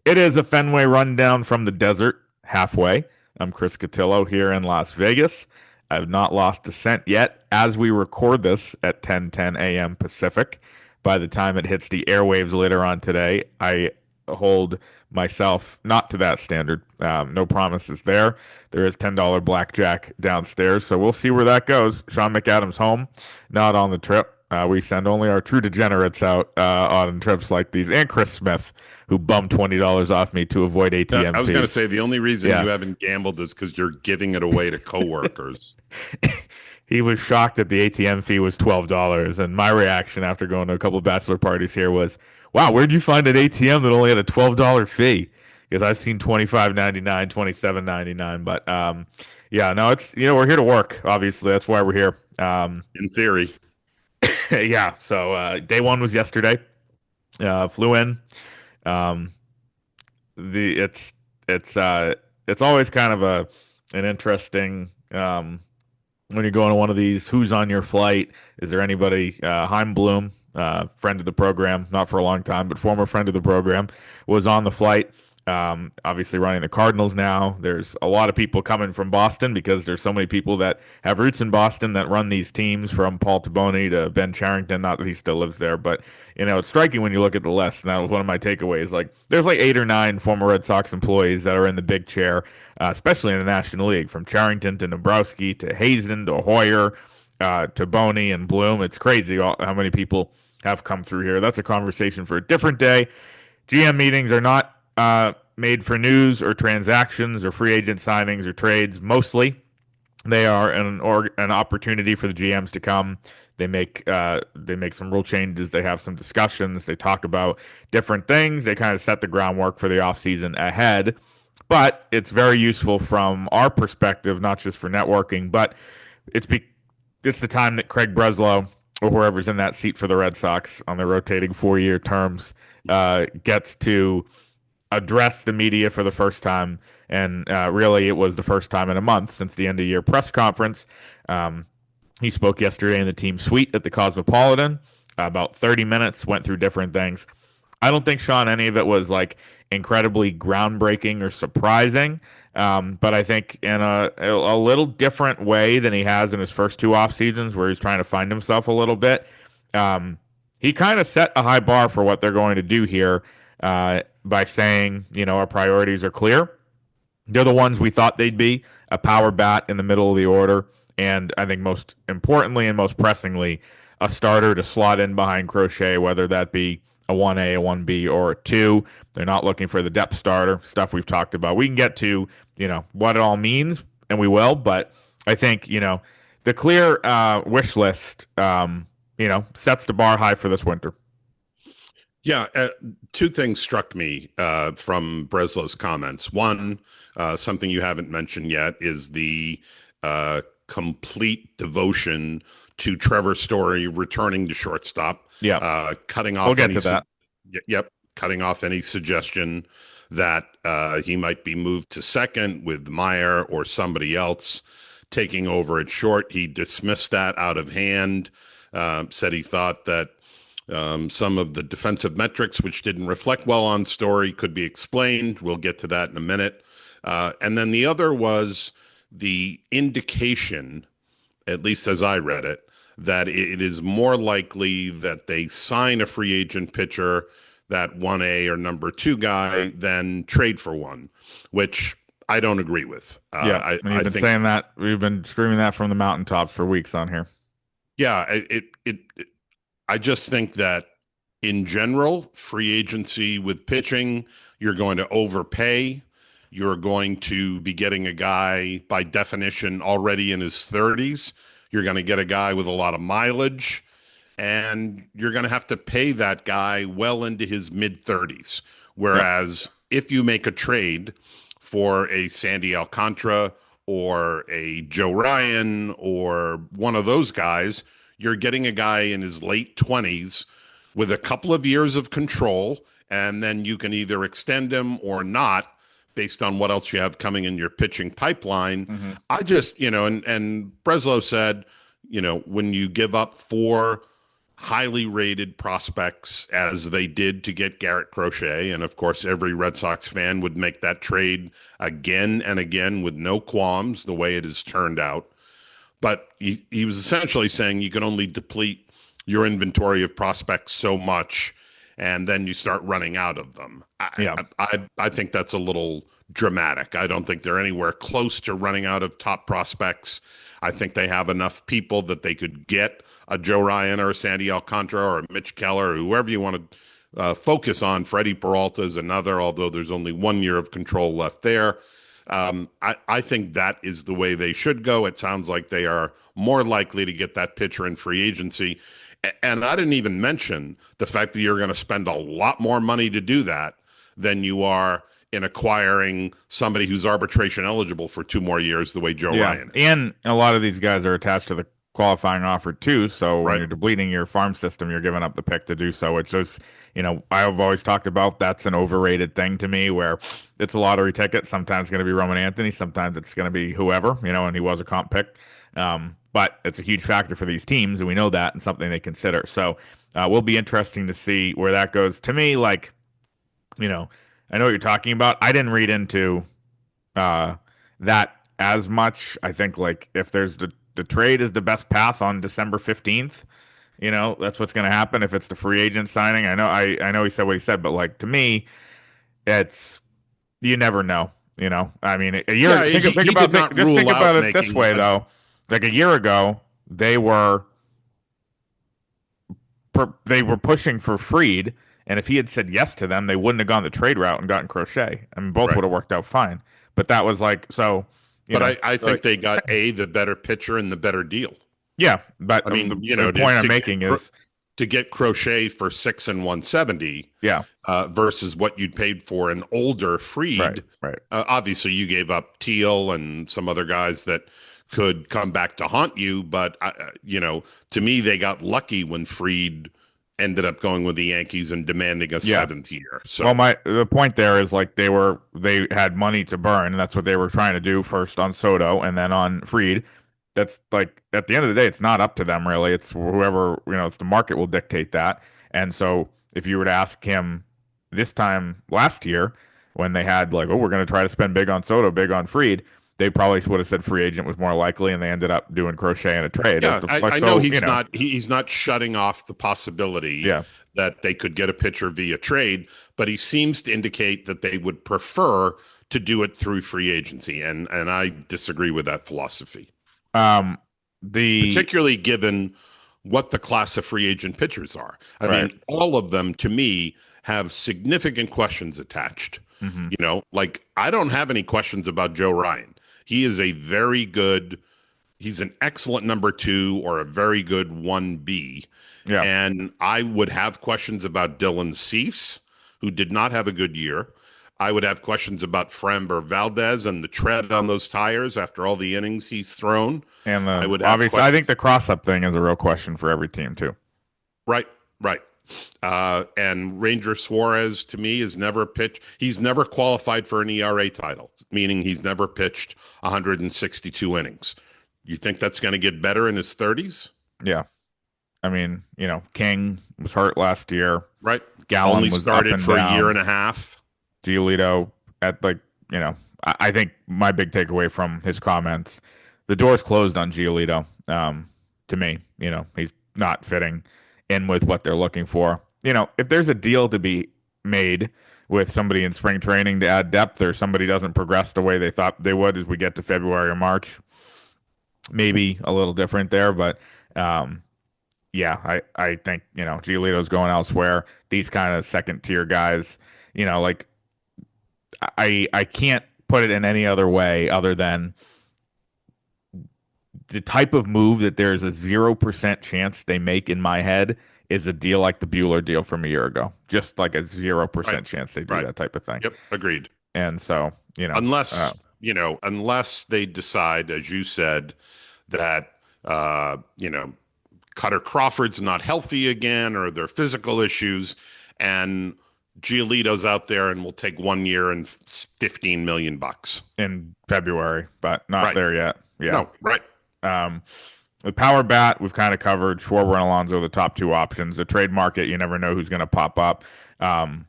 It is a Fenway rundown from the desert, halfway. I'm Chris Cotillo here in Las Vegas. I've not lost a cent yet as we record this at 10:10 a.m. Pacific. By the time it hits the airwaves later on today, I hold myself not to that standard. No promises there. There is $10 blackjack downstairs, so we'll see where that goes. Sean McAdam's home, not on the trip. We send only our true degenerates out on trips like these, and Chris Smith, who bummed $20 off me to avoid ATM I was going to fees. say the only reason Yeah, you haven't gambled is because you're giving it away to coworkers. he was shocked that the ATM fee was $12, and my reaction after going to a couple of bachelor parties here was, "Wow, where'd you find an ATM that only had a $12 fee?" Because I've seen 25.99, 27.99, but yeah, no, it's we're here to work. Obviously, that's why we're here. In theory. Yeah, so day one was yesterday. Flew in. Um, the it's always kind of an interesting when you're going to one of these. Who's on your flight? Is there anybody? Heim Bloom, friend of the program, not for a long time, but former friend of the program, was on the flight. Obviously running the Cardinals now. There's a lot of people coming from Boston because there's so many people that have roots in Boston that run these teams, from Paul Taboni to Ben Charrington. Not that he still lives there, but it's striking when you look at the list. And that was one of my takeaways. Like, there's like 8 or 9 former Red Sox employees that are in the big chair, especially in the National League, from Charrington to Nabrowski to Hazen to Hoyer to Boney and Bloom. It's crazy how many people have come through here. That's a conversation for a different day. GM meetings are not made for news or transactions or free agent signings or trades. Mostly, they are an opportunity for the GMs to come. They make some rule changes. They have some discussions. They talk about different things. They kind of set the groundwork for the offseason ahead. But it's very useful from our perspective, not just for networking, but it's be, it's the time that Craig Breslow or whoever's in that seat for the Red Sox on their rotating 4-year terms gets to address the media for the first time. And really, it was the first time in a month since the end of year press conference. He spoke yesterday in the team suite at the Cosmopolitan. About 30 minutes, went through different things. I don't think, Sean, any of it was like incredibly groundbreaking or surprising. But I think in a little different way than he has in his first 2 off seasons, where he's trying to find himself a little bit. He kind of set a high bar for what they're going to do here by saying, our priorities are clear. They're the ones we thought they'd be: a power bat in the middle of the order, and I think most importantly and most pressingly, a starter to slot in behind Crochet, whether that be a 1A, a 1B, or a 2. They're not looking for the depth starter, stuff we've talked about. We can get to, what it all means, and we will, but I think, the clear wish list, sets the bar high for this winter. Yeah, two things struck me from Breslow's comments. One, something you haven't mentioned yet is the complete devotion to Trevor Story returning to shortstop. Yeah, Cutting off we'll get to that. Yep, cutting off any suggestion that he might be moved to second with Meyer or somebody else taking over at short. He dismissed that out of hand. Said he thought that some of the defensive metrics, which didn't reflect well on Story, could be explained. We'll get to that in a minute. And then the other was the indication, at least as I read it, that it is more likely that they sign a free agent pitcher, that 1A or number 2 guy, than trade for one, which I don't agree with. Yeah, you've been saying that. We've been screaming that from the mountaintops for weeks on here. Yeah, I just think that in general, free agency with pitching, you're going to overpay. You're going to be getting a guy, by definition, already in his 30s. You're going to get a guy with a lot of mileage, and you're going to have to pay that guy well into his mid-30s. Whereas if you make a trade for a Sandy Alcantara or a Joe Ryan or one of those guys, you're getting a guy in his late 20s with a couple of years of control, and then you can either extend him or not based on what else you have coming in your pitching pipeline. Mm-hmm. I just, and Breslow said, when you give up 4 highly rated prospects as they did to get Garrett Crochet. And of course, every Red Sox fan would make that trade again and again with no qualms, the way it has turned out. But he was essentially saying you can only deplete your inventory of prospects so much, and then you start running out of them. Yeah. I think that's a little dramatic. I don't think they're anywhere close to running out of top prospects. I think they have enough people that they could get a Joe Ryan or a Sandy Alcantara or a Mitch Keller or whoever you want to focus on. Freddie Peralta is another, although there's only 1 year of control left there. I think that is the way they should go. It sounds like they are more likely to get that pitcher in free agency. And I didn't even mention the fact that you're going to spend a lot more money to do that than you are in acquiring somebody who's arbitration eligible for 2 more years, the way Joe Ryan is. And a lot of these guys are attached to the qualifying offer too. So when Right. you're depleting your farm system, you're giving up the pick to do so. Which is, I've always talked about that's an overrated thing to me, where it's a lottery ticket. Sometimes it's going to be Roman Anthony, sometimes it's going to be whoever, and he was a comp pick. But it's a huge factor for these teams, and we know that, and something they consider. So will be interesting to see where that goes. To me, like, I know what you're talking about. I didn't read into that as much. I think like if there's the trade is the best path on December 15th, that's what's going to happen if it's the free agent signing. I know he said what he said, but like to me, it's you never know. I mean, a year. Yeah, he did not Just think rule about out it this making way though. Like a year ago, they were pushing for Fried, and if he had said yes to them, they wouldn't have gone the trade route and gotten Crochet. I mean, both right. would have worked out fine. But that was like so. But I think they got the better pitcher and the better deal. Yeah, but I mean, the point I'm making is to get Crochet for 6 and 170. Yeah. Versus what you'd paid for an older Fried. Right. Obviously, you gave up Teal and some other guys that could come back to haunt you. But, to me, they got lucky when Fried ended up going with the Yankees and demanding a seventh year. So, well, the point there is like they had money to burn, and that's what they were trying to do first on Soto and then on Fried. That's like at the end of the day, it's not up to them really. It's whoever it's the market will dictate that. And so if you were to ask him this time last year when they had like, oh, we're going to try to spend big on Soto, big on Fried, they probably would have said free agent was more likely, and they ended up doing Crochet in a trade. Yeah, I know he's not shutting off the possibility that they could get a pitcher via trade, but he seems to indicate that they would prefer to do it through free agency, and I disagree with that philosophy. Particularly given what the class of free agent pitchers are. I mean, all of them to me have significant questions attached. Mm-hmm. Like I don't have any questions about Joe Ryan. He is he's an excellent number 2 or a very good 1B. Yeah. And I would have questions about Dylan Cease, who did not have a good year. I would have questions about Framber Valdez and the tread on those tires after all the innings he's thrown. And I think the cross-up thing is a real question for every team too. Right. And Ranger Suarez, to me, has never pitched. He's never qualified for an ERA title, meaning he's never pitched 162 innings. You think that's going to get better in his 30s? Yeah. I mean, King was hurt last year. Right. Gallen only was started for down. a year and a half. Giolito I think my big takeaway from his comments, the door's closed on Giolito. To me, he's not fitting in with what they're looking for. If there's a deal to be made with somebody in spring training to add depth, or somebody doesn't progress the way they thought they would as we get to February or March, maybe a little different there. But I think Giolito's going elsewhere. These kind of second tier guys, like I can't put it in any other way other than the type of move that there's a 0% chance they make in my head is a deal like the Buehler deal from a year ago. Just like a 0% chance they do that type of thing. Yep, agreed. And so, unless they decide, as you said, that Cutter Crawford's not healthy again, or there are physical issues, and Giolito's out there and will take 1 year and $15 million in February, but not there yet. Yeah. No, right. The power bat, we've kind of covered. Schwarber and Alonso are the top two options. The trade market, you never know who's going to pop up. And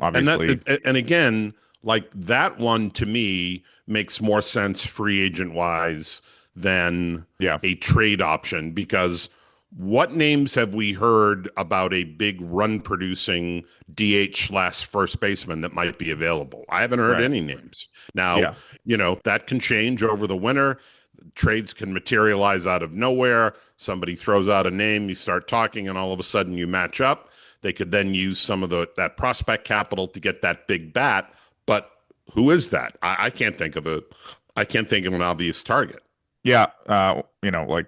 Obviously, and again, like that one to me makes more sense free agent wise than yeah, a trade option because what names have we heard about a big run producing DH slash first baseman that might be available? I haven't heard right. any names. Now, Yeah, that can change over the winter. Trades can materialize out of nowhere. Somebody throws out a name, you start talking, and all of a sudden you match up. They could then use some of that prospect capital to get that big bat. But who is that? I can't think of an obvious target. yeah. Like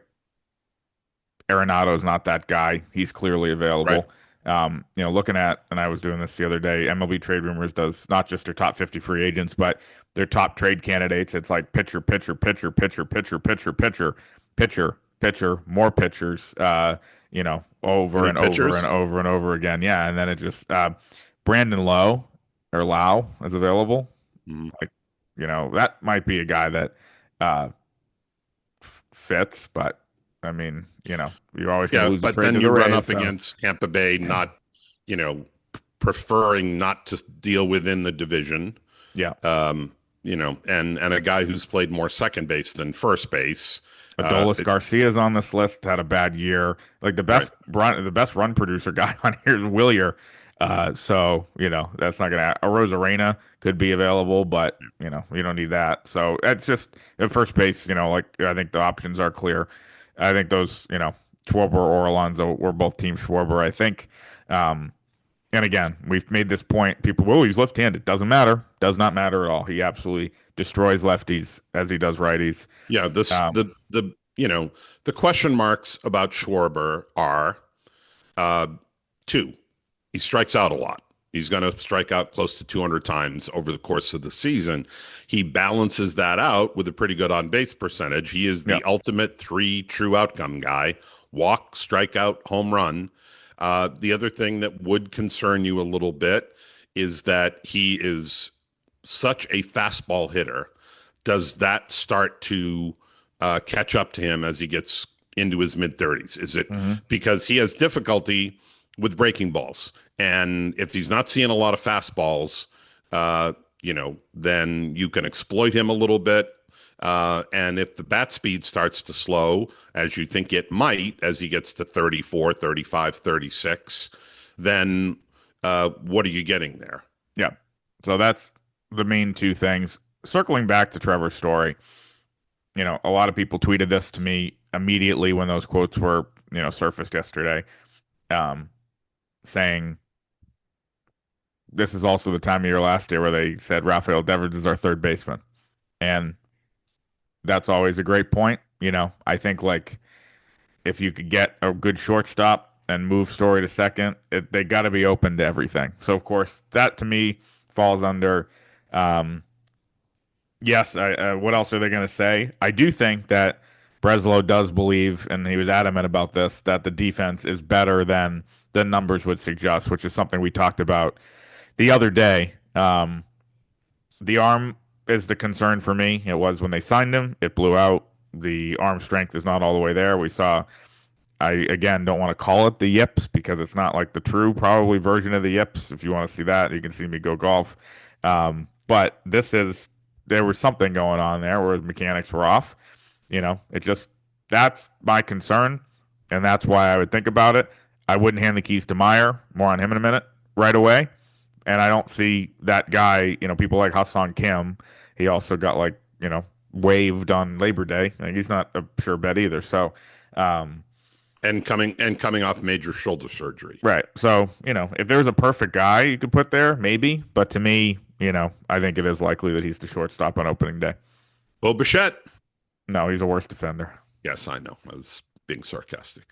Arenado's not that guy. He's clearly Right. available. Looking at, and I was doing this the other day, MLB Trade Rumors does not just their top 50 free agents, but their top trade candidates. It's like pitcher, pitcher, pitcher, pitcher, pitcher, pitcher, pitcher, pitcher, pitcher, more pitchers, over Any and over and pitchers? over and over again. Yeah. And then it just, Brandon Lowe or Lau is available. Mm. Like, that might be a guy that, uh, fits, but I mean, you're always going to Yeah, lose the but trade then to the you run Rays. up So against Tampa Bay, not, you know, preferring not to deal within the division. yeah, And a guy who's played more second base than first base. Adolis Garcia's on this list. Had a bad year. Like Right. the best run producer guy on here is Willier. So that's not gonna. A Rosarena could be available, but you don't need that. So it's just at first base. Like I think the options are clear. I think those, Schwarber or Alonso, we're both team Schwarber. I think. And again, we've made this point. People, well, he's left-handed. Doesn't matter. Does not matter at all. He absolutely destroys lefties as he does righties. Yeah, this Um, the question marks about Schwarber are uh, two. He strikes out a lot. He's going to strike out close to 200 times over the course of the season. He balances that out with a pretty good on base percentage. He is yeah. the ultimate three true outcome guy: walk, strikeout, home run. The other thing that would concern you a little bit is that he is such a fastball hitter. Does that start to catch up to him as he gets into his mid 30s? Is it Hmm. because he has difficulty with breaking balls? And if he's not seeing a lot of fastballs, then you can exploit him a little bit. And if the bat speed starts to slow, as you think it might, as he gets to 34, 35, 36, then what are you getting there? Yeah. So that's the main two things. Circling back to Trevor Story, a lot of people tweeted this to me immediately when those quotes were, surfaced yesterday, um, saying this is also the time of year last year where they said Rafael Devers is our third baseman. And that's always a great point. I think like if you could get a good shortstop and move Story to second, they got to be open to everything. So of course that to me falls under. Yes, what else are they going to say? I do think that Brezlo does believe, and he was adamant about this, that the defense is better than the numbers would suggest, which is something we talked about the other day. The arm is the concern for me. It was when they signed him, it blew out. The arm strength is not all the way there. We saw I again don't want to call it the yips because it's not like the true probably version of the yips. If you want to see that, you can see me go golf. But there was something going on there where his mechanics were off. It just that's my concern, and that's why I would think about it. I wouldn't hand the keys to Meyer. More on him in a minute, right away. And I don't see that guy. People like Hassan Kim. He also got waived on Labor Day. Like, he's not a sure bet either. So. Um, And coming off major shoulder surgery. Right. So, if there's a perfect guy you could put there, maybe. But to me, I think it is likely that he's the shortstop on opening day. Bo Bichette. No, he's a worse defender. Yes, I know. I was being sarcastic.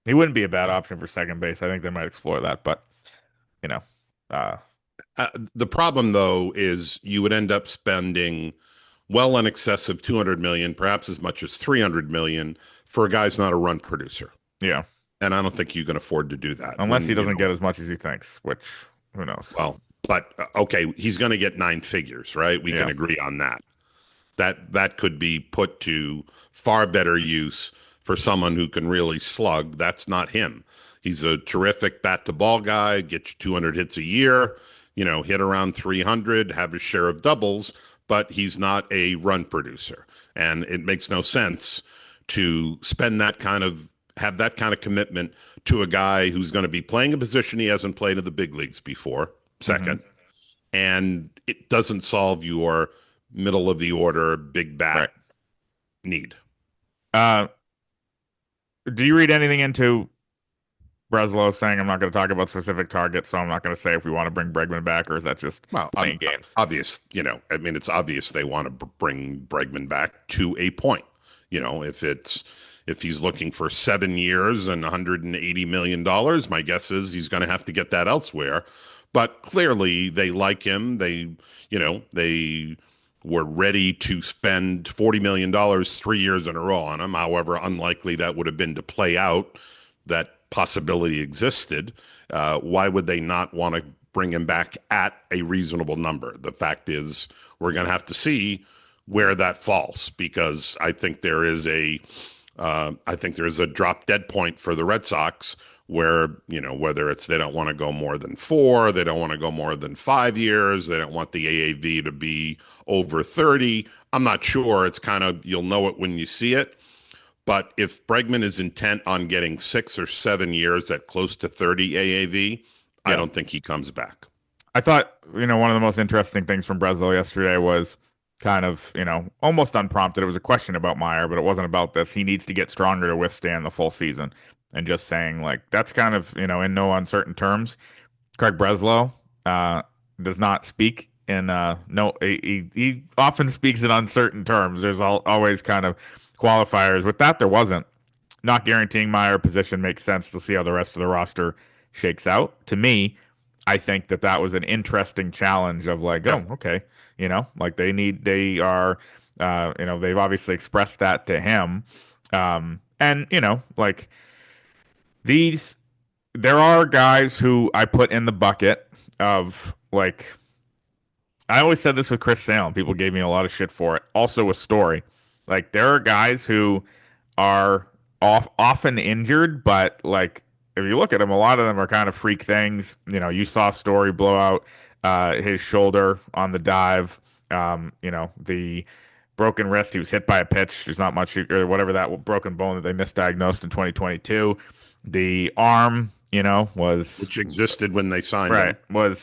He wouldn't be a bad option for second base. I think they might explore that, but you know, uh, The problem, though, is you would end up spending well in excess of 200 million, perhaps as much as 300 million for a guy's not a run producer. yeah. And I don't think you can afford to do that. Unless he doesn't get as much as he thinks, which who knows? Well, but okay, he's going to get nine figures, right? We can Yeah. agree on that. That could be put to far better use for someone who can really slug. That's not him. He's a terrific bat to ball guy, get you 200 hits a year, hit around 300, have his share of doubles, but he's not a run producer. And it makes no sense to have that kind of commitment to a guy who's going to be playing a position he hasn't played in the big leagues before, Hmm. second, and it doesn't solve your middle of the order big bat Right. need. Uh, do you read anything into Brezlo saying I'm not going to talk about specific targets, so I'm not going to say if we want to bring Bregman back, or is that just Well, playing games? obvious, I mean, it's obvious they want to bring Bregman back to a point. If he's looking for 7 years and $180 million, my guess is he's going to have to get that elsewhere. But clearly, they like him. They were ready to spend $40 million 3 years in a row on him. However unlikely that would have been to play out, that possibility existed. Why would they not want to bring him back at a reasonable number? The fact is, we're going to have to see where that falls, because I think there is a drop dead point for the Red Sox where, whether it's they don't want to go more than 4, they don't want to go more than 5 years, they don't want the AAV to be over 30. I'm not sure. It's kind of, you'll know it when you see it. But if Bregman is intent on getting 6 or 7 years at close to 30 AAV, I Yeah. don't think he comes back. I thought, one of the most interesting things from Brezlo yesterday was kind of, almost unprompted. It was a question about Meyer, but it wasn't about this. He needs to get stronger to withstand the full season. And just saying, like, that's kind of, in no uncertain terms. Craig Breslow uh, does not speak in, no, he often speaks in uncertain terms. There's always kind of qualifiers. With that, there wasn't. Not guaranteeing Meyer position makes sense to see how the rest of the roster shakes out. To me, I think that was an interesting challenge of like, Yeah. oh, okay, like they are, they've obviously expressed that to him, and like these, there are guys who I put in the bucket of like, I always said this with Chris Sale. People gave me a lot of shit for it. Also with Story, like there are guys who are often injured, but like if you look at them, a lot of them are kind of freak things. You saw Story blow out his shoulder on the dive. The broken wrist. He was hit by a pitch. There's not much, or whatever, that broken bone that they misdiagnosed in 2022. The arm, was Which existed when they signed right, him.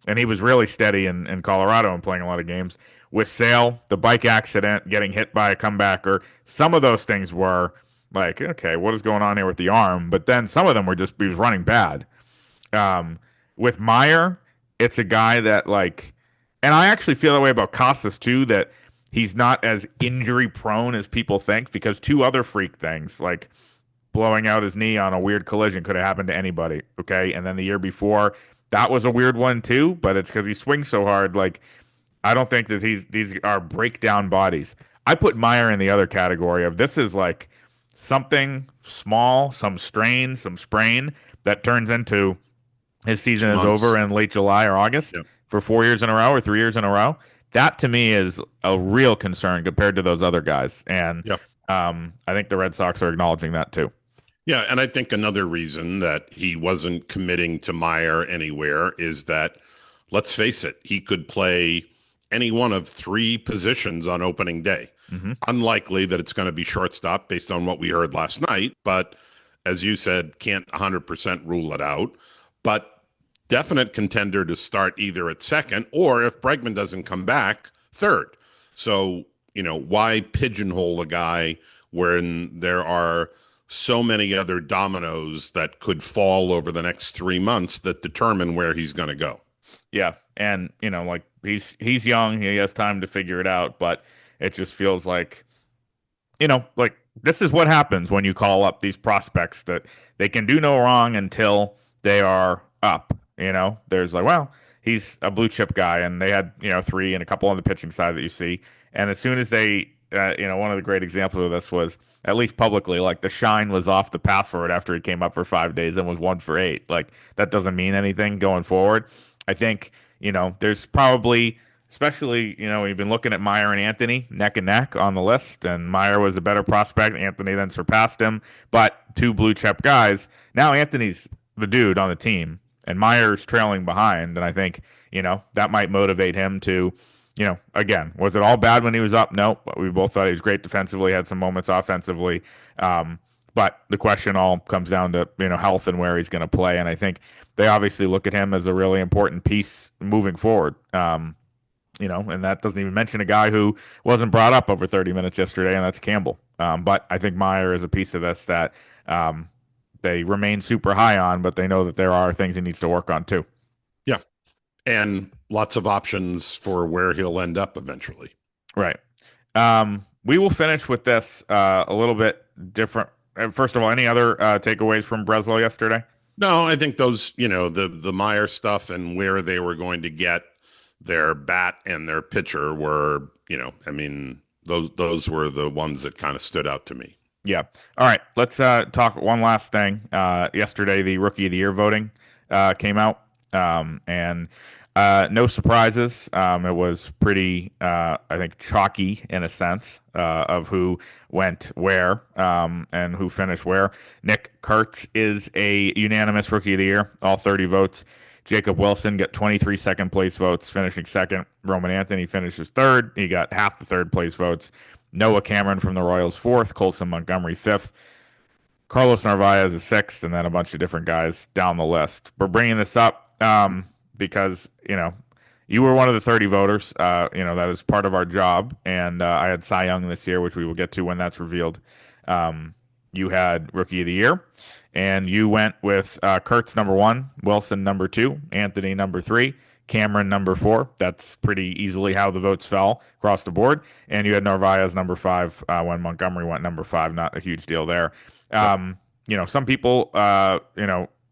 and he was really steady in Colorado and playing a lot of games. With Sale, the bike accident, getting hit by a comebacker, some of those things were like, okay, what is going on here with the arm? But then some of them were just, he was running bad. Um, with Meyer, it's a guy that like, and I actually feel that way about Casas too, that he's not as injury prone as people think, because two other freak things, like blowing out his knee on a weird collision, could have happened to anybody. Okay. And then the year before, that was a weird one too, but it's because he swings so hard. Like, I don't think that these are breakdown bodies. I put Meyer in the other category of this is like something small, some strain, some sprain that turns into his season is over 2 months. in late July or August Yeah. for 4 years in a row or 3 years in a row. That to me is a real concern compared to those other guys. And Yeah. I think the Red Sox are acknowledging that too. Yeah, and I think another reason that he wasn't committing to Meyer anywhere is that, let's face it, he could play any one of 3 positions on opening day. Hmm. Unlikely that it's going to be shortstop based on what we heard last night, but as you said, can't 100% rule it out. But definite contender to start either at second, or if Bregman doesn't come back, third. So, why pigeonhole a guy when there are so many other dominoes that could fall over the next 3 months that determine where he's going to go? Yeah, and like he's young, he has time to figure it out, but it just feels like like this is what happens when you call up these prospects that they can do no wrong until they are up. There's like, well, he's a blue chip guy, and they had 3 and a couple on the pitching side that you see, and as soon as they, one of the great examples of this was at least publicly, like the shine was off the password after he came up for 5 days and was 1 for 8. Like that doesn't mean anything going forward. I think there's probably especially, we've been looking at Meyer and Anthony neck and neck on the list, and Meyer was a better prospect. Anthony then surpassed him, but two blue chip guys. Now Anthony's the dude on the team, and Meyer's trailing behind, and I think, that might motivate him to, again, was it all bad when he was up? No, but we both thought he was great defensively, had some moments offensively. But the question all comes down to, health and where he's going to play, and I think they obviously look at him as a really important piece moving forward. And that doesn't even mention a guy who wasn't brought up over 30 minutes yesterday, and that's Campbell. But I think Meyer is a piece of this that they remain super high on, but they know that there are things he needs to work on too. Yeah. And lots of options for where he'll end up eventually. Right. We will finish with this a little bit different. First of all, any other takeaways from Brezlo yesterday? No, I think those, the Meyer stuff and where they were going to get their bat and their pitcher were, those were the ones that kind of stood out to me. Yeah. All right. Let's talk one last thing. Yesterday, the Rookie of the Year voting came out, and no surprises. It was pretty, I think, chalky in a sense of who went where and who finished where. Nick Kurtz is a unanimous Rookie of the Year, all 30 votes. Jacob Wilson got 23 second place votes, finishing second. Roman Anthony finishes third. He got half the third place votes. Noah Cameron from the Royals fourth. Colson Montgomery fifth. Carlos Narvaez is sixth, and then a bunch of different guys down the list. We're bringing this up because, you were one of the 30 voters. That is part of our job. And I had Cy Young this year, which we will get to when that's revealed. You had Rookie of the Year, and you went with Kurtz number one, Wilson number two, Anthony number three, Cameron number four. That's pretty easily how the votes fell across the board. And you had Narvaez number five when Montgomery went number five. Not a huge deal there. Some people,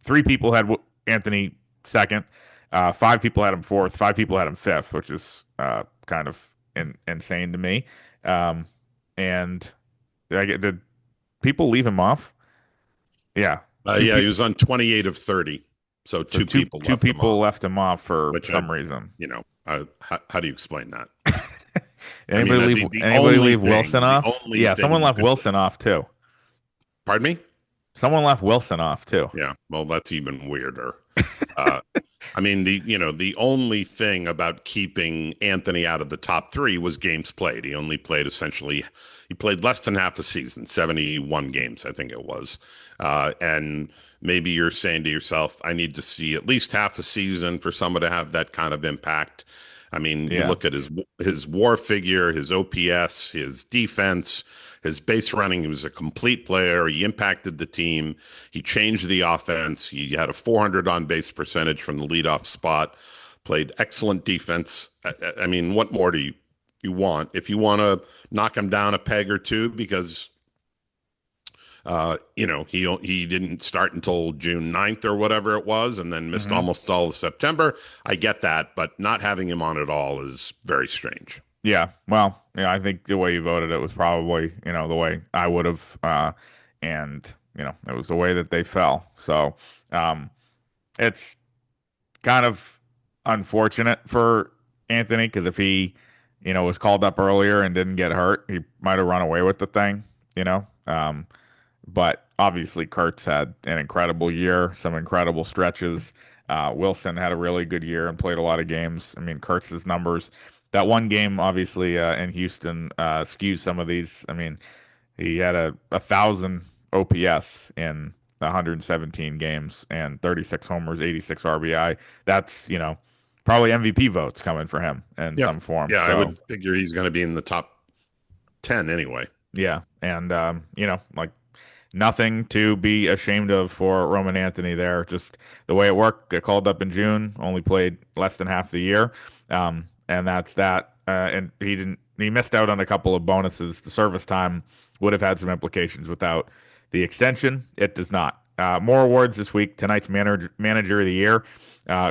three people had Anthony second. Five people had him fourth. Five people had him fifth, which is kind of insane to me. And did people leave him off? Yeah. He was on 28 of 30. So two people left him off for some reason. How do you explain that? Anybody leave Wilson off? Yeah, someone left Wilson off too. Pardon me? Someone left Wilson off too. Yeah, well, that's even weirder. The only thing about keeping Anthony out of the top three was games played. He only played he played less than half a season, 71 games, I think it was. And maybe you're saying to yourself, I need to see at least half a season for someone to have that kind of impact. You look at his WAR figure, his OPS, his defense, his base running. He was a complete player. He impacted the team. He changed the offense. He had a 400 on base percentage from the leadoff spot. Played excellent defense. What more do you want? If you want to knock him down a peg or two because he didn't start until June 9th or whatever it was, and then missed almost all of September. I get that, but not having him on at all is very strange. Yeah, well, I think the way you voted it was probably, the way I would have, and it was the way that they fell. So, it's kind of unfortunate for Anthony because if he, was called up earlier and didn't get hurt, he might have run away with the thing, But obviously, Kurtz had an incredible year, some incredible stretches. Wilson had a really good year and played a lot of games. Kurtz's numbers. That one game, obviously, in Houston skews some of these. He had a 1,000 OPS in 117 games and 36 homers, 86 RBI. That's, probably MVP votes coming for him in some form. Yeah, so, I would figure he's going to be in the top 10 anyway. Yeah, and, nothing to be ashamed of for Roman Anthony there. Just the way it worked. Got called up in June, only played less than half the year. And that's that. And he missed out on a couple of bonuses. The service time would have had some implications without the extension. It does not. More awards this week. Tonight's manager of the year.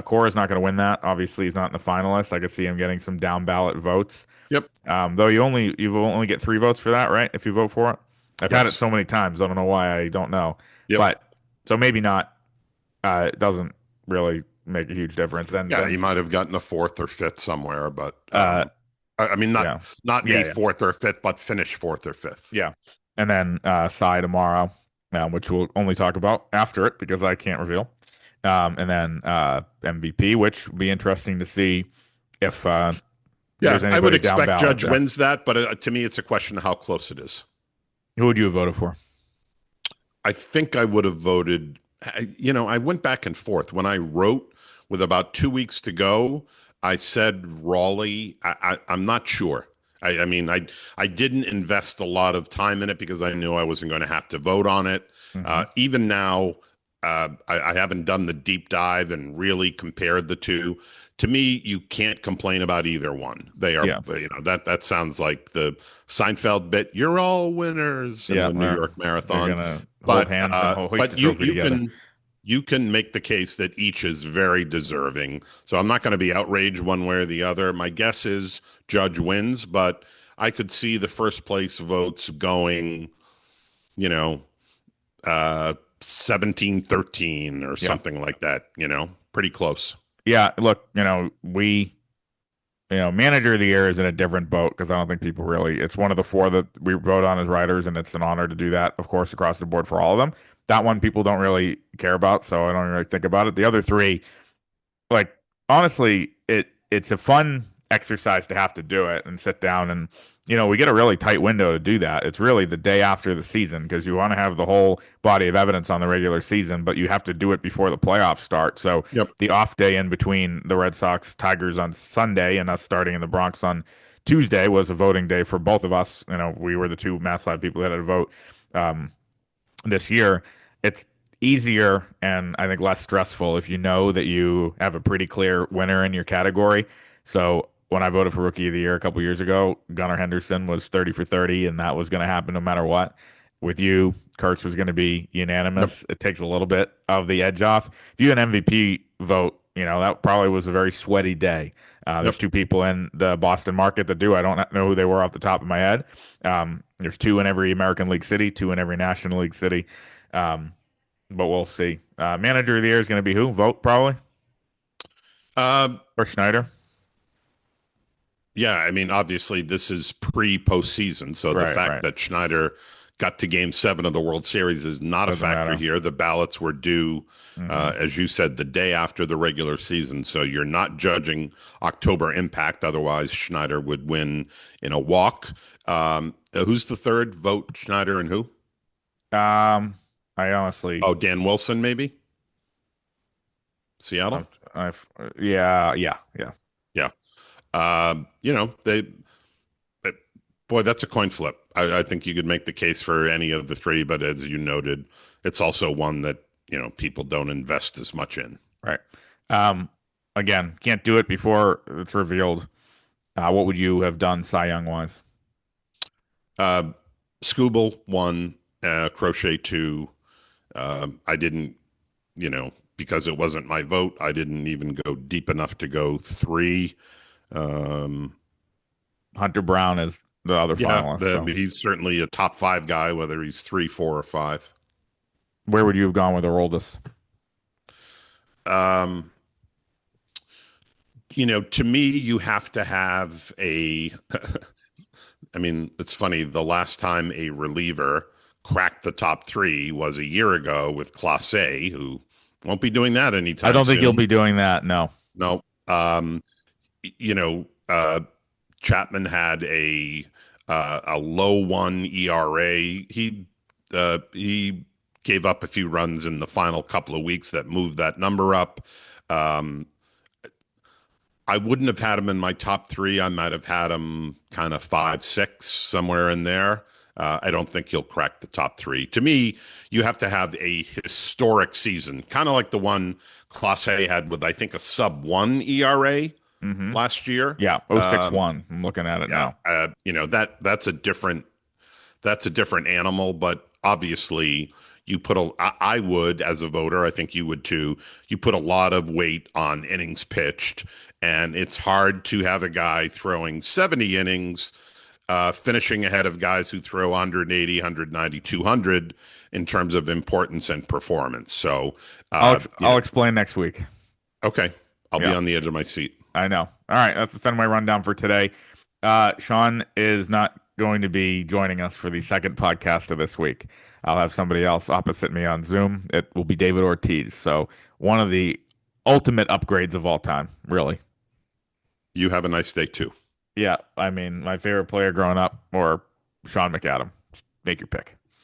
Cora's not going to win that. Obviously, he's not in the finalists. I could see him getting some down ballot votes. Yep. Though you only get 3 votes for that, right? If you vote for it. I've had it so many times. I don't know why. I don't know. Yep. But so maybe not. It doesn't really make a huge difference. Yeah, he might have gotten a fourth or fifth somewhere, but uh, I mean, yeah, not yeah, a yeah, fourth or fifth, but finish fourth or fifth. yeah. And then Cy tomorrow, which we'll only talk about after it because I can't reveal. And then MVP, which will be interesting to see if Yeah, there's I would anybody down expect ballot Judge there. wins that, but to me, it's a question of how close it is. Who would you have voted for? I think I would have voted. I went back and forth. When I wrote with about 2 weeks to go, I said Raleigh. I'm not sure. I mean, I didn't invest a lot of time in it because I knew I wasn't going to have to vote on it. Hmm. Even now, I haven't done the deep dive and really compared the two. To me, you can't complain about either one. They are, Yeah, that sounds like the Seinfeld bit. You're all winners in yeah. the New York They're Marathon. gonna hold But hands and hoist the but you trophy you together. can make the case that each is very deserving. So I'm not going to be outraged one way or the other. My guess is Judge wins, but I could see the first place votes going, you know, 17-13 or Yeah, something like that, pretty close. yeah. Look, manager of the year is in a different boat because I don't think people really. It's one of the four that we vote on as writers, and it's an honor to do that, of course, across the board for all of them. That one people don't really care about, so I don't really think about it. The other three, like honestly, it's a fun exercise to have to do it and sit down and we get a really tight window to do that. It's really the day after the season because you want to have the whole body of evidence on the regular season, but you have to do it before the playoffs start. So Yep. the off day in between the Red Sox Tigers on Sunday and us starting in the Bronx on Tuesday was a voting day for both of us. We were the two MassLive people that had to vote um, this year. It's easier and I think less stressful if you know that you have a pretty clear winner in your category. So when I voted for Rookie of the Year a couple years ago, Gunnar Henderson was 30 for 30, and that was going to happen no matter what. With you, Kurtz was going to be Yep. unanimous. It takes a little bit of the edge off. If you had an MVP vote, that probably was a very sweaty day. There's Yep. two people in the Boston market that do. I don't know who they were off the top of my head. There's two in every American League city, two in every National League city. Um, but we'll see. Manager of the year is going to be who? Vote probably Uh, or Schneider. yeah, I mean, obviously this is pre-postseason, so the Right, fact right. that Schneider got to Game 7 of the World Series is not a Doesn't factor matter. here. The ballots were due, Hmm. as you said, the day after the regular season, so you're not judging October impact. Otherwise, Schneider would win in a walk. Who's the third? Vote Schneider and who? Um, I honestly, Oh, Dan Wilson, maybe Seattle. I've, yeah, yeah, yeah. Yeah. They boy, that's a coin flip. I think you could make the case for any of the three, but as you noted, it's also one that, people don't invest as much in. Right. Um, again, can't do it before it's revealed. What would you have done Cy Young wise? Uh, Scooble one, Crochet two. I didn't, because it wasn't my vote, I didn't even go deep enough to go three. Um, Hunter Brown is the other yeah, finalist. So he's certainly a top five guy, whether he's three, four, or five. where would you have gone with Aroldis? Um, to me, you have to have a. I mean, it's funny. The last time a reliever cracked the top three was a year ago with Clase, who won't be doing that I anytime don't think you'll soon. be doing that. No. No. You know, Chapman had a low one ERA. He gave up a few runs in the final couple of weeks that moved that number up. Um, I wouldn't have had him in my top three. I might have had him kind of five, six, somewhere in there. I don't think he'll crack the top three. To me, you have to have a historic season, kind of like the one Clase had with, I think, a sub one ERA Mm-hmm. last year. Yeah. 061. I'm looking at it Yeah, now. that's a different animal, but obviously I would, as a voter, I think you would too. You put a lot of weight on innings pitched, and it's hard to have a guy throwing 70 innings, finishing ahead of guys who throw 180, 190, 200 in terms of importance and performance. So, I'll explain next week. Okay. I'll be Yeah, on the edge of my seat. I know. All right, that's the Fenway rundown for today. Sean is not going to be joining us for the second podcast of this week. I'll have somebody else opposite me on Zoom. It will be David Ortiz. So one of the ultimate upgrades of all time, really. You have a nice day too. Yeah, I mean, my favorite player growing up or Sean McAdam. Make your pick.